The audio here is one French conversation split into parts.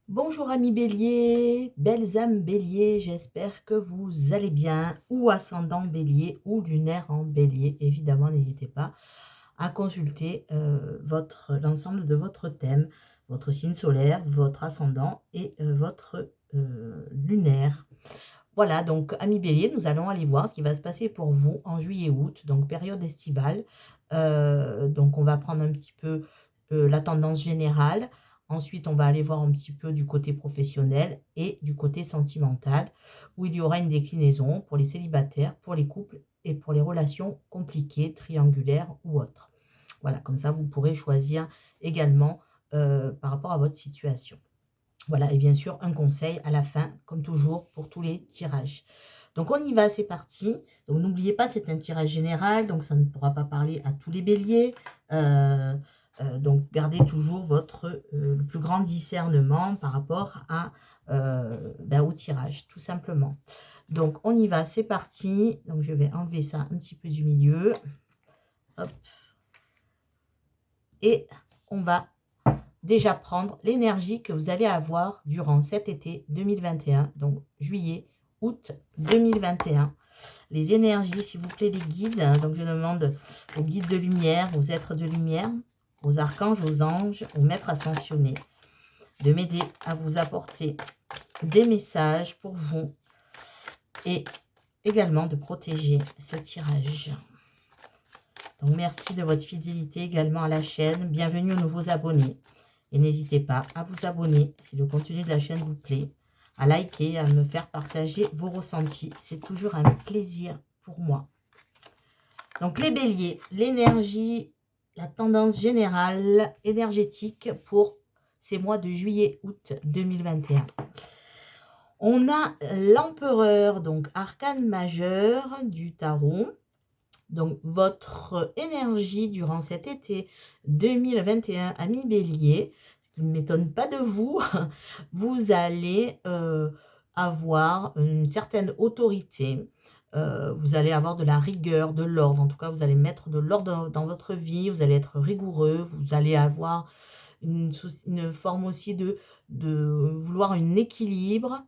Bonjour amis bélier, belles âmes bélier, j'espère que vous allez bien, ou ascendant bélier, ou lunaire en bélier. Évidemment, n'hésitez pas à consulter l'ensemble de votre thème, votre signe solaire, votre ascendant et votre lunaire. Voilà, donc amis bélier, nous allons aller voir ce qui va se passer pour vous en juillet-août, donc période estivale. Donc on va prendre un petit peu la tendance générale. Ensuite, on va aller voir un petit peu du côté professionnel et du côté sentimental, où il y aura une déclinaison pour les célibataires, pour les couples et pour les relations compliquées, triangulaires ou autres. Voilà, comme ça, vous pourrez choisir également par rapport à votre situation. Voilà, et bien sûr, un conseil à la fin, comme toujours, pour tous les tirages. Donc, on y va, c'est parti. Donc, n'oubliez pas, c'est un tirage général, donc ça ne pourra pas parler à tous les béliers. Donc, gardez toujours votre le plus grand discernement par rapport au tirage, tout simplement. Donc, on y va, c'est parti. Donc, je vais enlever ça un petit peu du milieu. Hop. Et on va déjà prendre l'énergie que vous allez avoir durant cet été 2021, donc juillet, août 2021. Les énergies, s'il vous plaît, les guides. Donc, je demande aux guides de lumière, aux êtres de lumière, aux archanges, aux anges, aux maîtres ascensionnés, de m'aider à vous apporter des messages pour vous et également de protéger ce tirage. Donc, merci de votre fidélité également à la chaîne. Bienvenue aux nouveaux abonnés. Et n'hésitez pas à vous abonner si le contenu de la chaîne vous plaît, à liker, à me faire partager vos ressentis. C'est toujours un plaisir pour moi. Donc les béliers, l'énergie, la tendance générale énergétique pour ces mois de juillet-août 2021. On a l'empereur, donc arcane majeur du tarot. Donc votre énergie durant cet été 2021, amis bélier, ce qui ne m'étonne pas de vous, vous allez avoir une certaine autorité, vous allez avoir de la rigueur, de l'ordre, en tout cas vous allez mettre de l'ordre dans votre vie, vous allez être rigoureux, vous allez avoir une forme aussi de vouloir un équilibre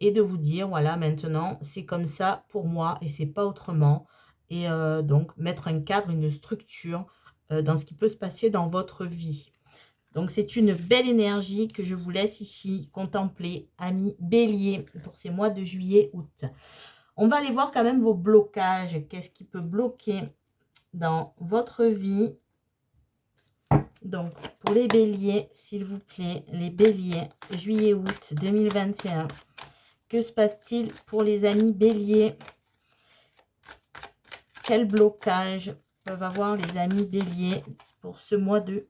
et de vous dire, voilà, maintenant c'est comme ça pour moi et c'est pas autrement. Et donc mettre un cadre, une structure dans ce qui peut se passer dans votre vie. Donc, c'est une belle énergie que je vous laisse ici contempler, amis bélier, pour ces mois de juillet-août. On va aller voir quand même vos blocages. Qu'est-ce qui peut bloquer dans votre vie? Donc, pour les béliers, s'il vous plaît, les béliers, juillet-août 2021. Que se passe-t-il pour les amis béliers? Quel blocage peuvent avoir les amis béliers pour ces mois de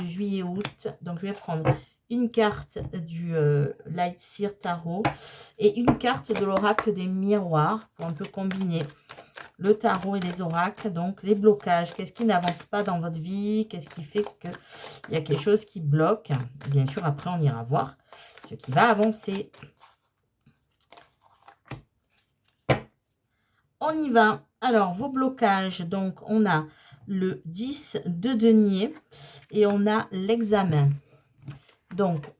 juillet-août? Donc, je vais prendre une carte du Light Seer Tarot et une carte de l'oracle des miroirs pour un peu combiner le tarot et les oracles. Donc, les blocages, qu'est-ce qui n'avance pas dans votre vie? Qu'est-ce qui fait qu'il y a quelque chose qui bloque? Bien sûr, après, on ira voir ce qui va avancer. On y va. Alors, vos blocages, donc, on a le 10 de denier et on a l'examen. Donc,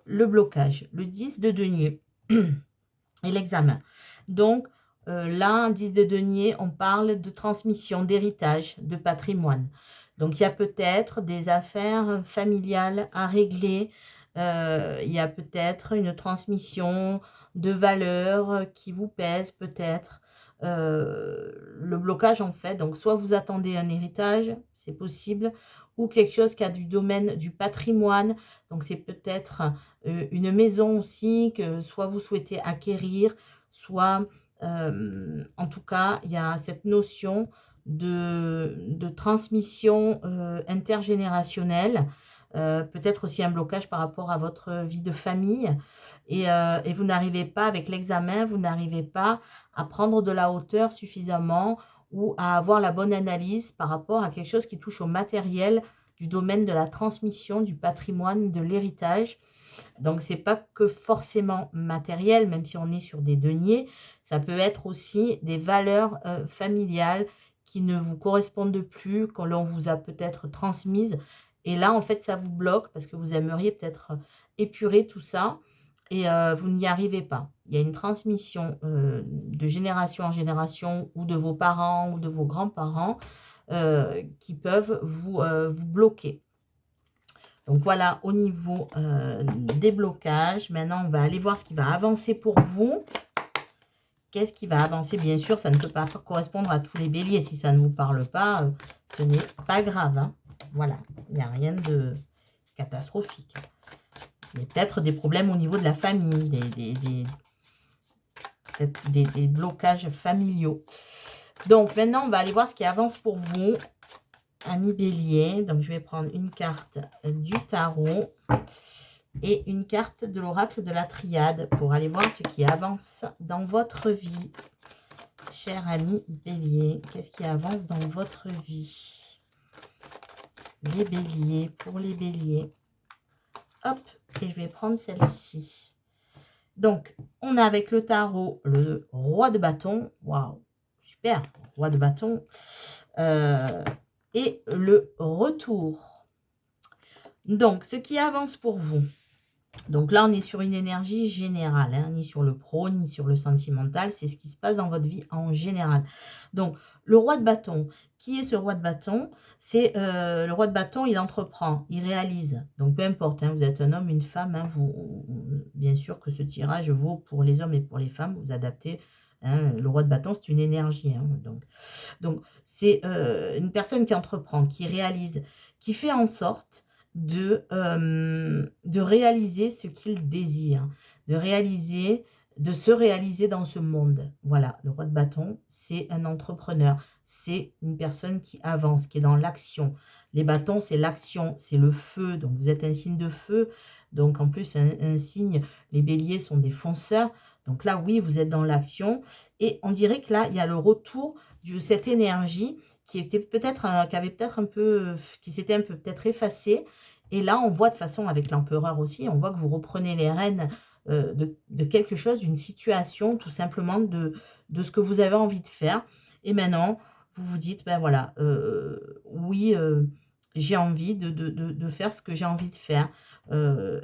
le blocage, le 10 de denier et l'examen. Donc, là, 10 de denier, on parle de transmission, d'héritage, de patrimoine. Donc, il y a peut-être des affaires familiales à régler. Il y a peut-être une transmission de valeurs qui vous pèse peut-être. Le blocage, en fait, donc soit vous attendez un héritage, c'est possible, ou quelque chose qui a du domaine du patrimoine. Donc, c'est peut-être une maison aussi que soit vous souhaitez acquérir, soit, en tout cas, il y a cette notion de transmission intergénérationnelle. Peut-être aussi un blocage par rapport à votre vie de famille. Et vous n'arrivez pas, avec l'examen, vous n'arrivez pas à prendre de la hauteur suffisamment ou à avoir la bonne analyse par rapport à quelque chose qui touche au matériel du domaine de la transmission, du patrimoine, de l'héritage. Donc, c'est pas que forcément matériel, même si on est sur des deniers, ça peut être aussi des valeurs familiales qui ne vous correspondent plus, que l'on vous a peut-être transmises Et là, en fait, ça vous bloque parce que vous aimeriez peut-être épurer tout ça et vous n'y arrivez pas. Il y a une transmission de génération en génération ou de vos parents ou de vos grands-parents qui peuvent vous bloquer. Donc voilà, au niveau des blocages. Maintenant, on va aller voir ce qui va avancer pour vous. Qu'est-ce qui va avancer? Bien sûr, ça ne peut pas correspondre à tous les béliers. Si ça ne vous parle pas, ce n'est pas grave. Hein. Voilà, il n'y a rien de catastrophique. Il y a peut-être des problèmes au niveau de la famille, des blocages familiaux. Donc maintenant, on va aller voir ce qui avance pour vous, amis bélier. Donc je vais prendre une carte du tarot et une carte de l'oracle de la triade pour aller voir ce qui avance dans votre vie. Cher ami bélier, qu'est-ce qui avance dans votre vie? Les béliers, pour les béliers. Hop, et je vais prendre celle-ci. Donc, on a avec le tarot le roi de bâton. Waouh, super, roi de bâton. Et le retour. Donc, ce qui avance pour vous. Donc là, on est sur une énergie générale, hein, ni sur le pro, ni sur le sentimental. C'est ce qui se passe dans votre vie en général. Donc, le roi de bâton. Qui est ce roi de bâton? C'est le roi de bâton, il entreprend, il réalise. Donc, peu importe, hein, vous êtes un homme, une femme. Hein, bien sûr que ce tirage vaut pour les hommes et pour les femmes. Vous adaptez. Hein, le roi de bâton, c'est une énergie. Hein, donc c'est une personne qui entreprend, qui réalise, qui fait en sorte de réaliser ce qu'il désire, de se réaliser dans ce monde. Voilà, le roi de bâton, c'est un entrepreneur, c'est une personne qui avance, qui est dans l'action. Les bâtons, c'est l'action, c'est le feu, donc vous êtes un signe de feu, donc en plus un signe, les béliers sont des fonceurs, donc là, oui, vous êtes dans l'action, et on dirait que là, il y a le retour de cette énergie qui était peut-être, qui s'était un peu peut-être effacée. Et là, on voit de façon, avec l'empereur aussi, on voit que vous reprenez les rênes de quelque chose, d'une situation, tout simplement de ce que vous avez envie de faire. Et maintenant, vous vous dites, ben voilà, oui, j'ai envie de faire ce que j'ai envie de faire.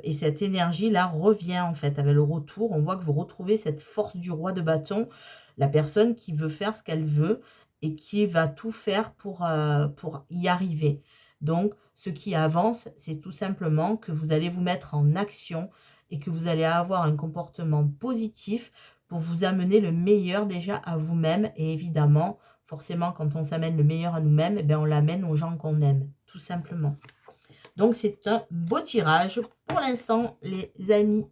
Et cette énergie-là revient, en fait, avec le retour. On voit que vous retrouvez cette force du roi de bâton, la personne qui veut faire ce qu'elle veut et qui va tout faire pour y arriver. Donc, ce qui avance, c'est tout simplement que vous allez vous mettre en action et que vous allez avoir un comportement positif pour vous amener le meilleur déjà à vous-même. Et évidemment, forcément, quand on s'amène le meilleur à nous-mêmes, eh bien, on l'amène aux gens qu'on aime, tout simplement. Donc, c'est un beau tirage pour l'instant, les amis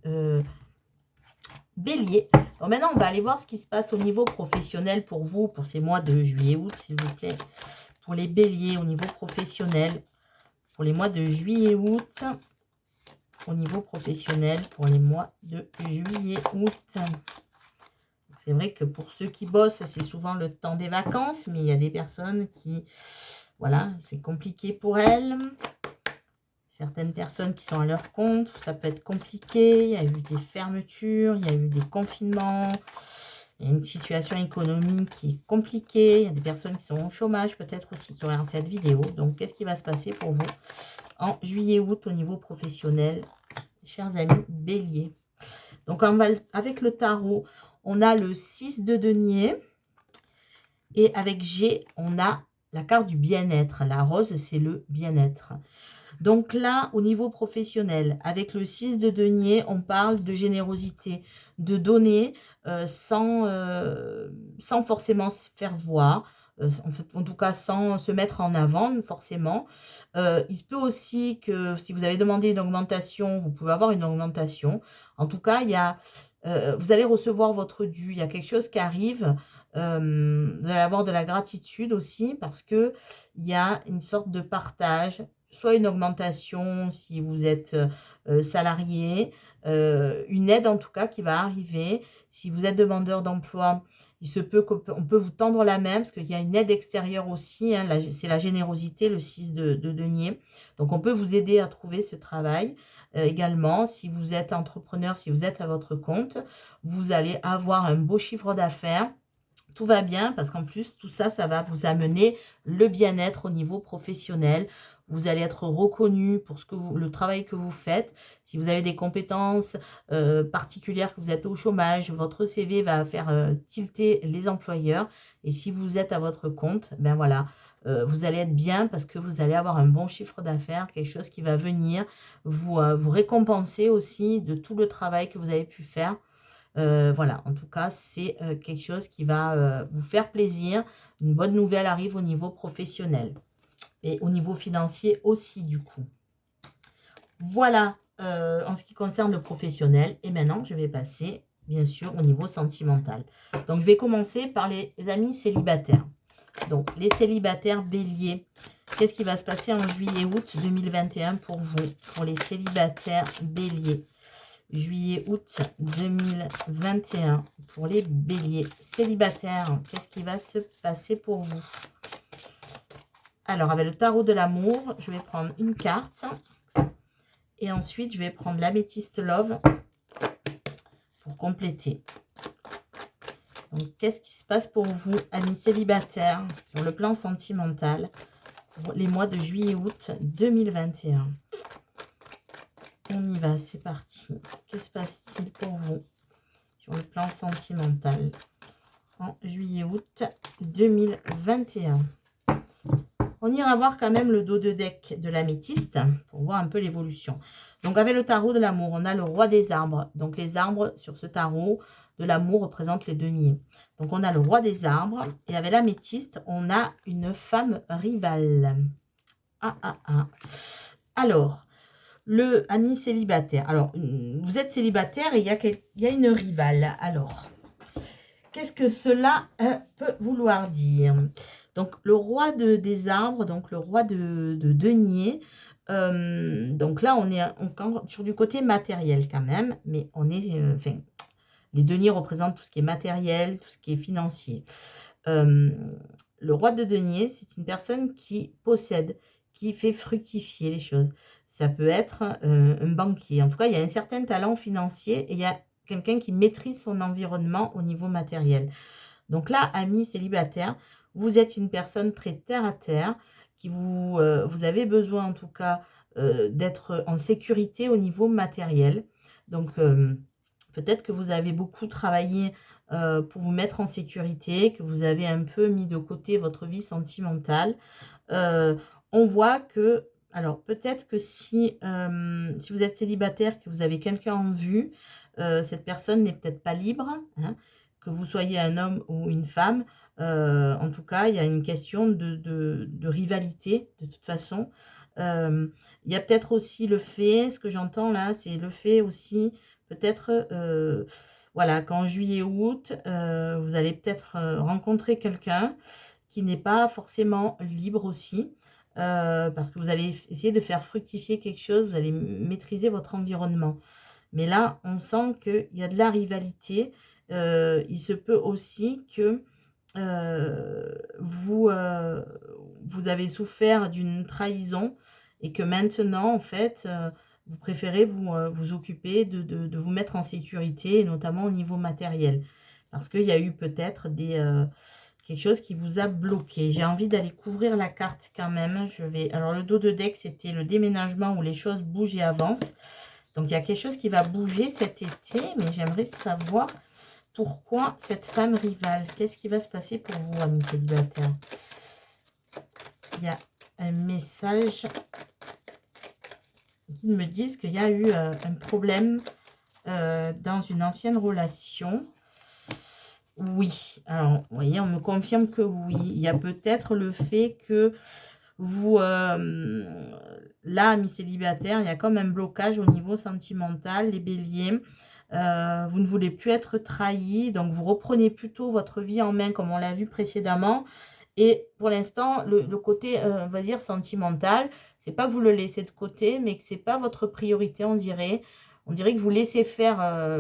bélier. Donc, maintenant, on va aller voir ce qui se passe au niveau professionnel pour vous, pour ces mois de juillet-août, s'il vous plaît. Pour les béliers, au niveau professionnel, pour les mois de juillet-août, au niveau professionnel, pour les mois de juillet-août. C'est vrai que pour ceux qui bossent, c'est souvent le temps des vacances, mais il y a des personnes qui, voilà, c'est compliqué pour elles. Certaines personnes qui sont à leur compte, ça peut être compliqué. Il y a eu des fermetures, il y a eu des confinements. Il y a une situation économique qui est compliquée. Il y a des personnes qui sont au chômage peut-être aussi qui regardent cette vidéo. Donc, qu'est-ce qui va se passer pour vous en juillet-août au niveau professionnel, chers amis bélier? Donc, avec le tarot, on a le 6 de denier. Et avec G, on a la carte du bien-être. La rose, c'est le bien-être. Donc là, au niveau professionnel, avec le 6 de denier, on parle de générosité, de donner sans forcément se faire voir, en tout cas sans se mettre en avant forcément. Il se peut aussi que si vous avez demandé une augmentation, vous pouvez avoir une augmentation. En tout cas, vous allez recevoir votre dû, il y a quelque chose qui arrive. Vous allez avoir de la gratitude aussi parce qu'il y a une sorte de partage, soit une augmentation si vous êtes salarié, une aide en tout cas qui va arriver. Si vous êtes demandeur d'emploi, il se peut qu'on peut vous tendre la main parce qu'il y a une aide extérieure aussi. Hein, c'est la générosité, le 6 de denier. Donc, on peut vous aider à trouver ce travail. Également, si vous êtes entrepreneur, si vous êtes à votre compte, vous allez avoir un beau chiffre d'affaires. Tout va bien parce qu'en plus, tout ça, ça va vous amener le bien-être au niveau professionnel. vous allez être reconnu pour le travail que vous faites. Si vous avez des compétences particulières, que vous êtes au chômage, votre CV va faire tilter les employeurs. Et si vous êtes à votre compte, ben voilà, vous allez être bien parce que vous allez avoir un bon chiffre d'affaires, quelque chose qui va venir vous récompenser aussi de tout le travail que vous avez pu faire. Voilà, en tout cas, c'est quelque chose qui va vous faire plaisir. Une bonne nouvelle arrive au niveau professionnel et au niveau financier aussi, du coup. Voilà, en ce qui concerne le professionnel. Et maintenant, je vais passer, bien sûr, au niveau sentimental. Donc, je vais commencer par les amis célibataires. Donc, les célibataires béliers, qu'est-ce qui va se passer en juillet-août 2021 pour vous, pour les célibataires béliers? Juillet-août 2021 pour les béliers célibataires. Qu'est-ce qui va se passer pour vous? Alors, avec le tarot de l'amour, je vais prendre une carte. Et ensuite, je vais prendre l'améthyste love pour compléter. Donc, qu'est-ce qui se passe pour vous, amis célibataires, sur le plan sentimental, pour les mois de juillet-août 2021? On y va, c'est parti. Que se passe-t-il pour vous sur le plan sentimental en juillet-août 2021? On ira voir quand même le dos de deck de l'améthyste pour voir un peu l'évolution. Donc, avec le tarot de l'amour, on a le roi des arbres. Donc, les arbres sur ce tarot de l'amour représentent les deniers. Donc, on a le roi des arbres. Et avec l'améthyste, on a une femme rivale. Alors, le ami célibataire. Alors, vous êtes célibataire et il y a une rivale. Alors, qu'est-ce que cela peut vouloir dire? Donc, le roi des arbres, donc le roi de denier. Donc là, on est encore sur du côté matériel quand même. Mais on est... enfin, les deniers représentent tout ce qui est matériel, tout ce qui est financier. Le roi de denier, c'est une personne qui possède, qui fait fructifier les choses. Ça peut être un banquier. En tout cas, il y a un certain talent financier et il y a quelqu'un qui maîtrise son environnement au niveau matériel. Donc là, amis célibataires, vous êtes une personne très terre à terre, qui vous avez besoin en tout cas d'être en sécurité au niveau matériel. Donc, peut-être que vous avez beaucoup travaillé pour vous mettre en sécurité, que vous avez un peu mis de côté votre vie sentimentale. On voit que, alors peut-être que si vous êtes célibataire, que vous avez quelqu'un en vue, cette personne n'est peut-être pas libre, hein, que vous soyez un homme ou une femme. En tout cas, il y a une question de rivalité, de toute façon. Il y a peut-être aussi le fait, ce que j'entends là, c'est le fait aussi, peut-être, voilà, qu'en juillet-août, vous allez peut-être rencontrer quelqu'un qui n'est pas forcément libre aussi, parce que vous allez essayer de faire fructifier quelque chose, vous allez maîtriser votre environnement. Mais là, on sent qu'il y a de la rivalité. Il se peut aussi que vous avez souffert d'une trahison et que maintenant, en fait, vous préférez vous occuper de vous mettre en sécurité, et notamment au niveau matériel. Parce qu'il y a eu peut-être quelque chose qui vous a bloqué. J'ai envie d'aller couvrir la carte quand même. Alors, le dos de deck, c'était le déménagement où les choses bougent et avancent. Donc, il y a quelque chose qui va bouger cet été, mais j'aimerais savoir pourquoi cette femme rivale. Qu'est-ce qui va se passer pour vous, amis célibataires? Il y a un message qui me dit qu'il y a eu un problème dans une ancienne relation. Oui, alors, vous voyez, on me confirme que oui. Il y a peut-être le fait que vous, là, amis célibataires, il y a comme un blocage au niveau sentimental, les béliers. Vous ne voulez plus être trahi, donc vous reprenez plutôt votre vie en main, comme on l'a vu précédemment. Et pour l'instant, le côté, on va dire, sentimental, c'est pas que vous le laissez de côté, mais que c'est pas votre priorité, on dirait. On dirait que vous laissez faire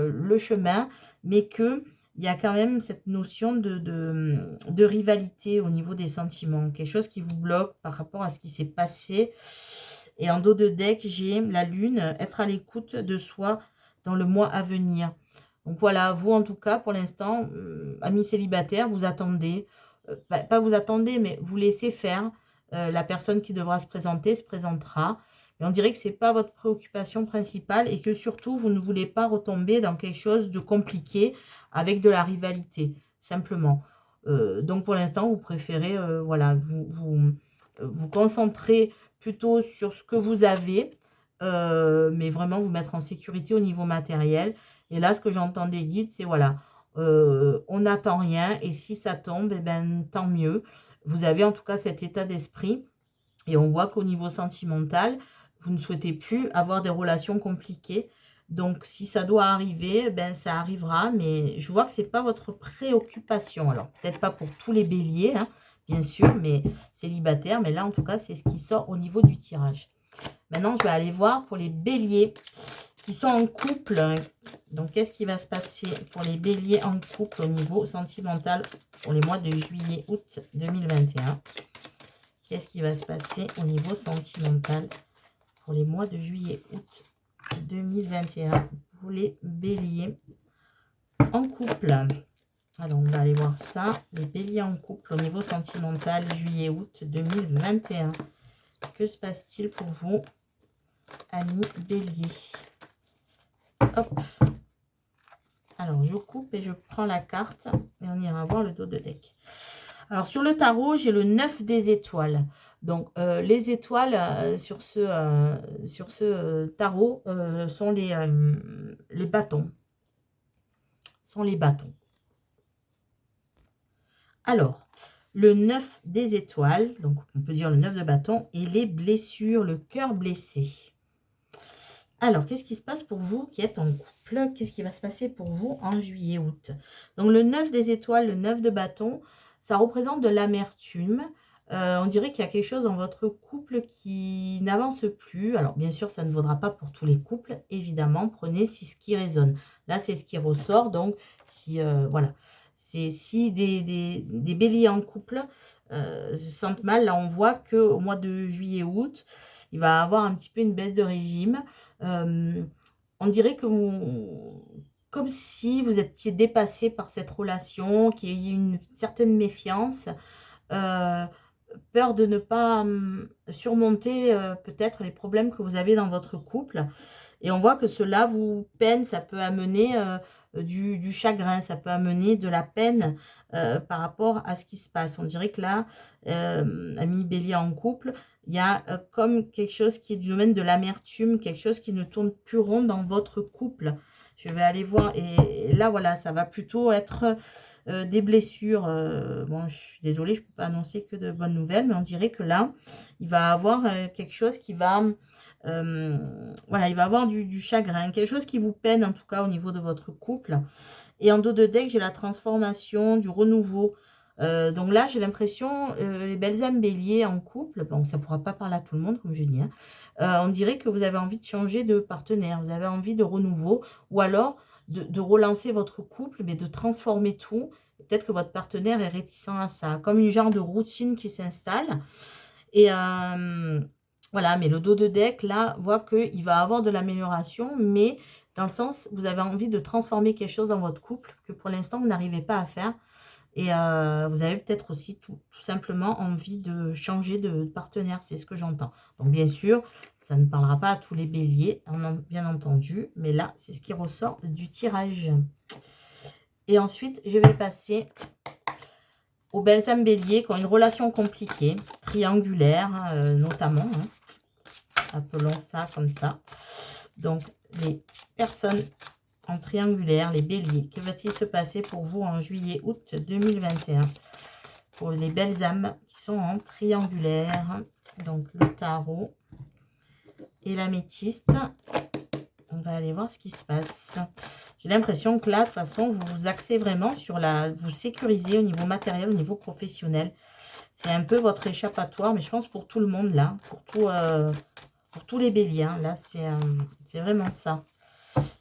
le chemin, mais que il y a quand même cette notion de rivalité au niveau des sentiments. Quelque chose qui vous bloque par rapport à ce qui s'est passé. Et en dos de deck, j'ai la lune, être à l'écoute de soi dans le mois à venir. Donc voilà, vous en tout cas, pour l'instant, amis célibataires, vous attendez. Pas vous attendez, mais vous laissez faire. la personne qui devra se présenter se présentera. Et on dirait que ce n'est pas votre préoccupation principale et que surtout, vous ne voulez pas retomber dans quelque chose de compliqué avec de la rivalité, simplement. Donc, pour l'instant, vous préférez voilà, vous concentrer plutôt sur ce que vous avez, mais vraiment vous mettre en sécurité au niveau matériel. Et là, ce que j'entends des guides, c'est voilà, on n'attend rien et si ça tombe, eh ben, tant mieux. Vous avez en tout cas cet état d'esprit et on voit qu'au niveau sentimental, vous ne souhaitez plus avoir des relations compliquées. Donc, si ça doit arriver, ben, ça arrivera, mais je vois que ce n'est pas votre préoccupation. Alors, peut-être pas pour tous les béliers, hein, bien sûr, mais célibataires. Mais là, en tout cas, c'est ce qui sort au niveau du tirage. Maintenant, je vais aller voir pour les béliers qui sont en couple. Donc, qu'est-ce qui va se passer pour les béliers en couple au niveau sentimental pour les mois de juillet, août 2021? Qu'est-ce qui va se passer au niveau sentimental pour les mois de juillet, août 2021 pour les béliers en couple? Alors, on va aller voir ça. Les béliers en couple au niveau sentimental, juillet, août 2021. Que se passe-t-il pour vous, amis béliers? Hop. Alors, je coupe et je prends la carte et on ira voir le dos de deck. Alors, sur le tarot, j'ai le 9 des étoiles. Donc, les étoiles sur ce tarot sont les bâtons. Sont les bâtons. Alors, le 9 des étoiles, donc on peut dire le 9 de bâton, et les blessures, le cœur blessé. Alors, qu'est-ce qui se passe pour vous qui êtes en couple? Qu'est-ce qui va se passer pour vous en juillet-août? Donc, le 9 des étoiles, le 9 de bâton, ça représente de l'amertume. On dirait qu'il y a quelque chose dans votre couple qui n'avance plus. Alors, bien sûr, ça ne vaudra pas pour tous les couples. Évidemment, prenez ce qui résonne. Là, c'est ce qui ressort. Donc, si voilà, c'est si des béliers en couple se sentent mal, là, on voit qu'au mois de juillet-août, il va avoir un petit peu une baisse de régime. On dirait que comme si vous étiez dépassé par cette relation, qu'il y ait une certaine méfiance, peur de ne pas surmonter peut-être les problèmes que vous avez dans votre couple. Et on voit que cela vous peine, ça peut amener du chagrin, ça peut amener de la peine par rapport à ce qui se passe. On dirait que là, amis bélier en couple, il y a comme quelque chose qui est du domaine de l'amertume, quelque chose qui ne tourne plus rond dans votre couple. Je vais aller voir, et là, voilà, ça va plutôt être des blessures. Bon, je suis désolée, je ne peux pas annoncer que de bonnes nouvelles, mais on dirait que là, il va avoir quelque chose qui va... voilà, il va avoir du chagrin, quelque chose qui vous peine en tout cas au niveau de votre couple. Et en dos de deck, j'ai la transformation, du renouveau. Donc là, j'ai l'impression, les belles âmes béliers en couple, bon, ça ne pourra pas parler à tout le monde, comme je dis, hein, on dirait que vous avez envie de changer de partenaire, vous avez envie de renouveau, ou alors de relancer votre couple, mais de transformer tout. Peut-être que votre partenaire est réticent à ça, comme une genre de routine qui s'installe. Et voilà, mais le dos de deck, là, voit qu'il va avoir de l'amélioration, mais dans le sens, vous avez envie de transformer quelque chose dans votre couple que pour l'instant, vous n'arrivez pas à faire. Et vous avez peut-être aussi tout simplement envie de changer de partenaire, c'est ce que j'entends. Donc bien sûr, ça ne parlera pas à tous les béliers, bien entendu, mais là, c'est ce qui ressort du tirage. Et ensuite, je vais passer aux belles âmes béliers qui ont une relation compliquée, triangulaire notamment, hein. Appelons ça comme ça. Donc, les personnes en triangulaire, les béliers, que va-t-il se passer pour vous en juillet-août 2021 pour les belles âmes qui sont en triangulaire? Donc, le tarot et l'améthyste. On va aller voir ce qui se passe. J'ai l'impression que là, de toute façon, vous vous axez vraiment sur vous sécurisez au niveau matériel, au niveau professionnel. C'est un peu votre échappatoire, mais je pense pour tout le monde là, pour tous les béliers, hein, là, c'est vraiment ça.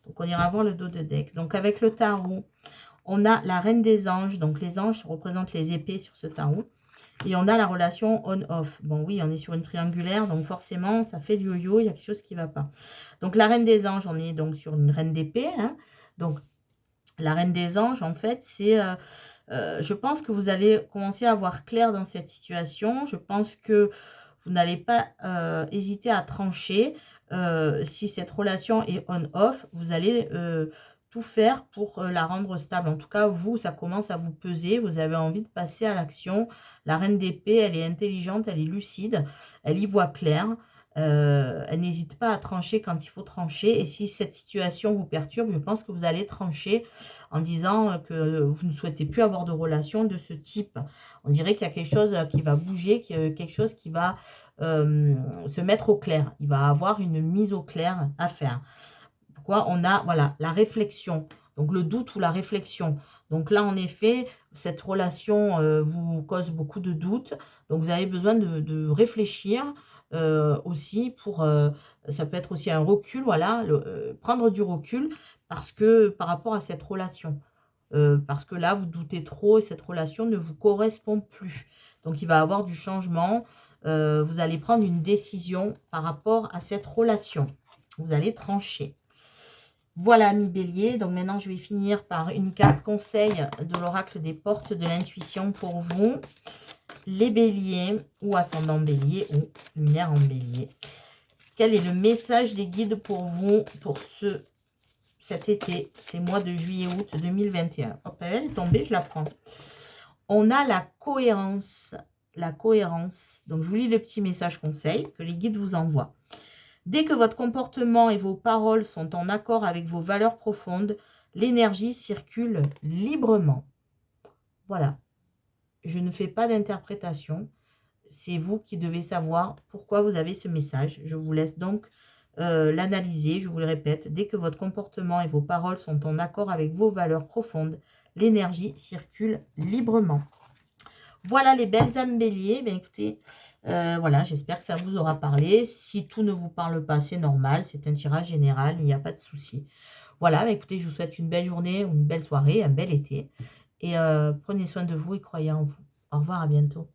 Donc, on ira voir le dos de deck. Donc, avec le tarot, on a la reine des anges. Donc, les anges représentent les épées sur ce tarot. Et on a la relation on-off. Bon, oui, on est sur une triangulaire, donc forcément, ça fait du yo-yo, il y a quelque chose qui ne va pas. Donc, la reine des anges, on est donc sur une reine d'épée. Hein. Donc, La reine des anges, en fait, c'est... je pense que vous allez commencer à voir clair dans cette situation. Je pense que vous n'allez pas hésiter à trancher. Si cette relation est on-off, vous allez tout faire pour la rendre stable. En tout cas, vous, ça commence à vous peser. Vous avez envie de passer à l'action. La reine d'épée, elle est intelligente, elle est lucide, elle y voit clair. Elle n'hésite pas à trancher quand il faut trancher. Et si cette situation vous perturbe, je pense que vous allez trancher en disant que vous ne souhaitez plus avoir de relation de ce type. On dirait qu'il y a quelque chose qui va bouger, quelque chose qui va se mettre au clair. Il va avoir une mise au clair à faire. Pourquoi? On a, voilà, la réflexion. Donc, le doute ou la réflexion. Donc là, en effet, cette relation vous cause beaucoup de doutes. Donc, vous avez besoin de réfléchir aussi pour... ça peut être aussi un recul, voilà, prendre du recul parce que par rapport à cette relation. Parce que là, vous doutez trop et cette relation ne vous correspond plus. Donc, il va y avoir du changement. Vous allez prendre une décision par rapport à cette relation. Vous allez trancher. Voilà, ami Bélier. Donc, maintenant, je vais finir par une carte conseil de l'oracle des portes de l'intuition pour vous. Les béliers ou ascendant bélier ou lunaire en bélier. Quel est le message des guides pour vous pour cet été, ces mois de juillet-août 2021. Hop, elle est tombée, je la prends. On a la cohérence. La cohérence. Donc, je vous lis le petit message conseil que les guides vous envoient. Dès que votre comportement et vos paroles sont en accord avec vos valeurs profondes, l'énergie circule librement. Voilà. Je ne fais pas d'interprétation. C'est vous qui devez savoir pourquoi vous avez ce message. Je vous laisse donc l'analyser. Je vous le répète, dès que votre comportement et vos paroles sont en accord avec vos valeurs profondes, l'énergie circule librement. Voilà les belles âmes béliers. Ben, écoutez, voilà, j'espère que ça vous aura parlé. Si tout ne vous parle pas, c'est normal. C'est un tirage général, il n'y a pas de souci. Voilà, ben, écoutez, je vous souhaite une belle journée, une belle soirée, un bel été. Et prenez soin de vous et croyez en vous. Au revoir, à bientôt.